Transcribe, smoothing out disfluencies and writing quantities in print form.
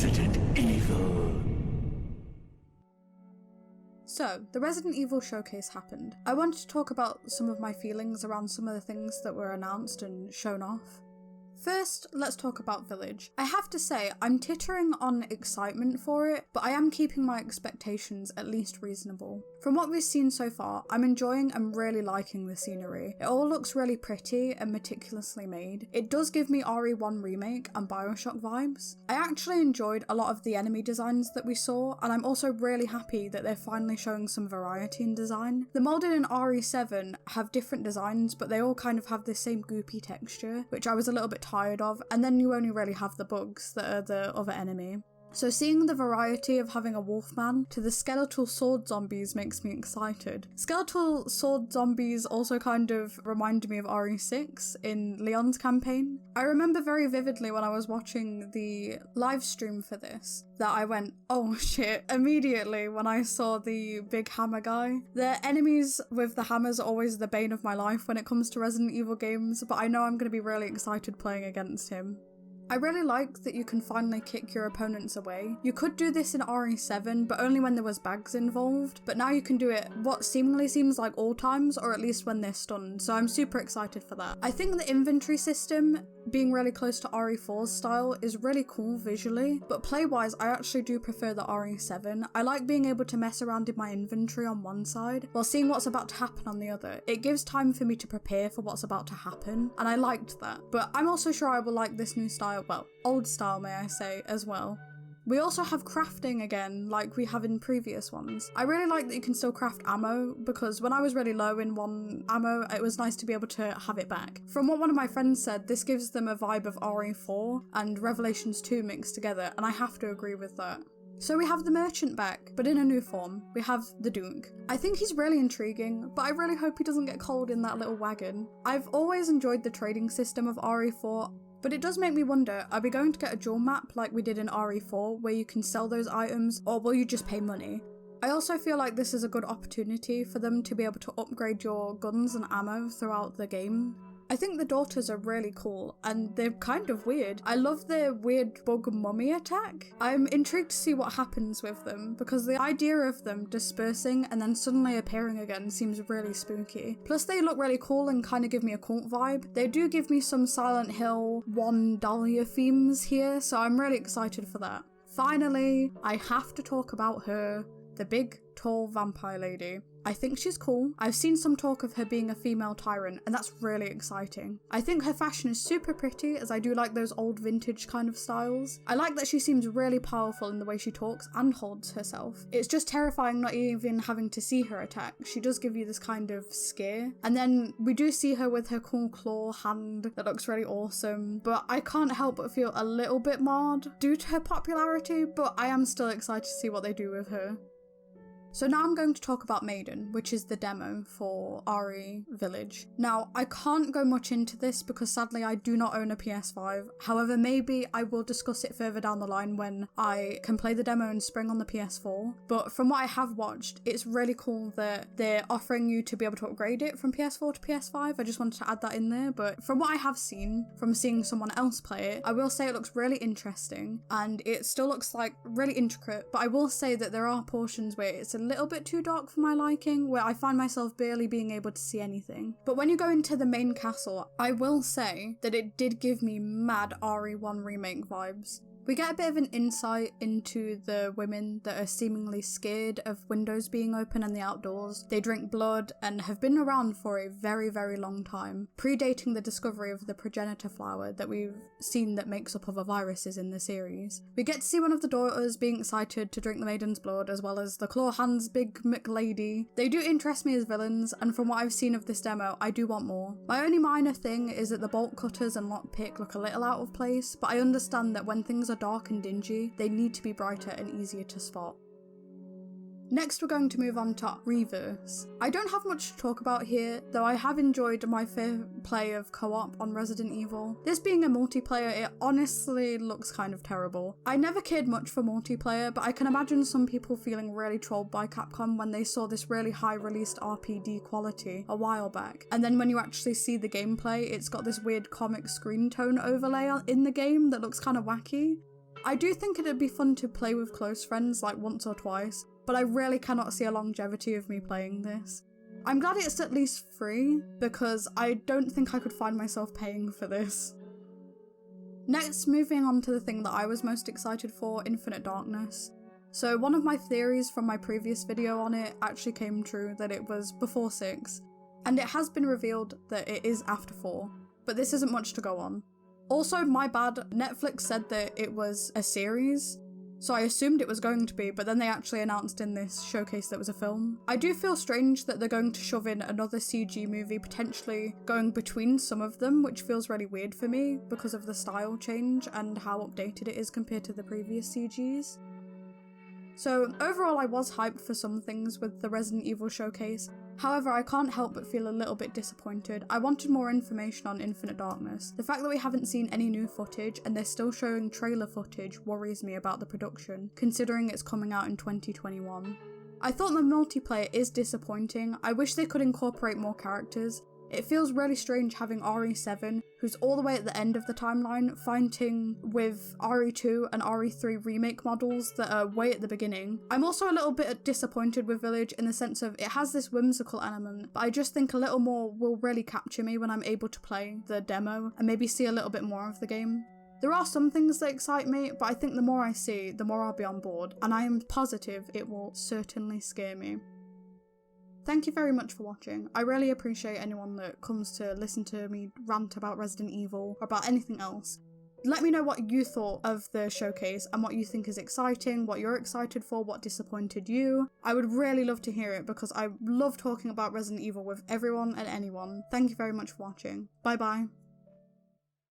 Resident Evil. So, the Resident Evil showcase happened. I wanted to talk about some of my feelings around some of the things that were announced and shown off. First, let's talk about Village. I have to say, I'm tittering on excitement for it, but I am keeping my expectations at least reasonable. From what we've seen so far, I'm enjoying and really liking the scenery. It all looks really pretty and meticulously made. It does give me RE1 Remake and Bioshock vibes. I actually enjoyed a lot of the enemy designs that we saw, and I'm also really happy that they're finally showing some variety in design. The molded in RE7 have different designs, but they all kind of have the same goopy texture, which I was a little bit tired of, and then you only really have the bugs that are the other enemy. So seeing the variety of having a wolfman to the skeletal sword zombies makes me excited. Skeletal sword zombies also kind of remind me of RE6 in Leon's campaign. I remember very vividly when I was watching the live stream for this that I went, oh shit, immediately when I saw the big hammer guy. The enemies with the hammers are always the bane of my life when it comes to Resident Evil games, but I know I'm going to be really excited playing against him. I really like that you can finally kick your opponents away. You could do this in RE7, but only when there was bags involved, but now you can do it what seemingly seems like all times, or at least when they're stunned, so I'm super excited for that. I think the inventory system, being really close to RE4's style, is really cool visually, but play-wise I actually do prefer the RE7. I like being able to mess around in my inventory on one side, while seeing what's about to happen on the other. It gives time for me to prepare for what's about to happen, and I liked that. But I'm also sure I will like this new style, well, old style may I say, as well. We also have crafting again, like we have in previous ones. I really like that you can still craft ammo, because when I was really low in one ammo, it was nice to be able to have it back. From what one of my friends said, this gives them a vibe of RE4 and Revelations 2 mixed together, and I have to agree with that. So we have the merchant back, but in a new form. We have the Duke. I think he's really intriguing, but I really hope he doesn't get cold in that little wagon. I've always enjoyed the trading system of RE4, but it does make me wonder, are we going to get a dual map like we did in RE4 where you can sell those items, or will you just pay money? I also feel like this is a good opportunity for them to be able to upgrade your guns and ammo throughout the game. I think the daughters are really cool, and they're kind of weird. I love their weird bug mummy attack. I'm intrigued to see what happens with them, because the idea of them dispersing and then suddenly appearing again seems really spooky. Plus they look really cool and kind of give me a cult vibe. They do give me some Silent Hill 1 Dahlia themes here, so I'm really excited for that. Finally, I have to talk about her, the big, tall vampire lady. I think she's cool. I've seen some talk of her being a female tyrant, and that's really exciting. I think her fashion is super pretty, as I do like those old vintage kind of styles. I like that she seems really powerful in the way she talks and holds herself. It's just terrifying not even having to see her attack. She does give you this kind of scare. And then we do see her with her cool claw hand that looks really awesome, but I can't help but feel a little bit marred due to her popularity, but I am still excited to see what they do with her. So now I'm going to talk about Maiden, which is the demo for RE Village. Now, I can't go much into this because sadly I do not own a PS5. However, maybe I will discuss it further down the line when I can play the demo in spring on the PS4. But from what I have watched, it's really cool that they're offering you to be able to upgrade it from PS4 to PS5. I just wanted to add that in there. But from what I have seen, from seeing someone else play it, I will say it looks really interesting and it still looks like really intricate. But I will say that there are portions where it's a little bit too dark for my liking, where I find myself barely being able to see anything. But when you go into the main castle, I will say that it did give me mad RE1 Remake vibes. We get a bit of an insight into the women that are seemingly scared of windows being open and the outdoors. They drink blood and have been around for a very, very long time, predating the discovery of the progenitor flower that we've seen that makes up other viruses in the series. We get to see one of the daughters being excited to drink the maiden's blood, as well as the claw hands big McLady. They do interest me as villains, and from what I've seen of this demo, I do want more. My only minor thing is that the bolt cutters and lockpick look a little out of place, but I understand that when things are dark and dingy, they need to be brighter and easier to spot. Next we're going to move on to Reverse. I don't have much to talk about here, though I have enjoyed my fair play of co-op on Resident Evil. This being a multiplayer, it honestly looks kind of terrible. I never cared much for multiplayer, but I can imagine some people feeling really trolled by Capcom when they saw this really high released RPD quality a while back. And then when you actually see the gameplay, it's got this weird comic screen tone overlay in the game that looks kind of wacky. I do think it'd be fun to play with close friends like once or twice, but I really cannot see a longevity of me playing this. I'm glad it's at least free, because I don't think I could find myself paying for this. Next, moving on to the thing that I was most excited for, Infinite Darkness. So one of my theories from my previous video on it actually came true, that it was before 6, and it has been revealed that it is after 4, but this isn't much to go on. Also, my bad, Netflix said that it was a series, so I assumed it was going to be, but then they actually announced in this showcase that it was a film. I do feel strange that they're going to shove in another CG movie, potentially going between some of them, which feels really weird for me because of the style change and how updated it is compared to the previous CGs. So overall I was hyped for some things with the Resident Evil showcase, however I can't help but feel a little bit disappointed. I wanted more information on Infinite Darkness. The fact that we haven't seen any new footage and they're still showing trailer footage worries me about the production, considering it's coming out in 2021. I thought the multiplayer is disappointing. I wish they could incorporate more characters. It feels really strange having RE7, who's all the way at the end of the timeline, fighting with RE2 and RE3 remake models that are way at the beginning. I'm also a little bit disappointed with Village in the sense of it has this whimsical element, but I just think a little more will really capture me when I'm able to play the demo and maybe see a little bit more of the game. There are some things that excite me, but I think the more I see, the more I'll be on board, and I am positive it will certainly scare me. Thank you very much for watching. I really appreciate anyone that comes to listen to me rant about Resident Evil or about anything else. Let me know what you thought of the showcase and what you think is exciting, what you're excited for, what disappointed you. I would really love to hear it because I love talking about Resident Evil with everyone and anyone. Thank you very much for watching. Bye bye.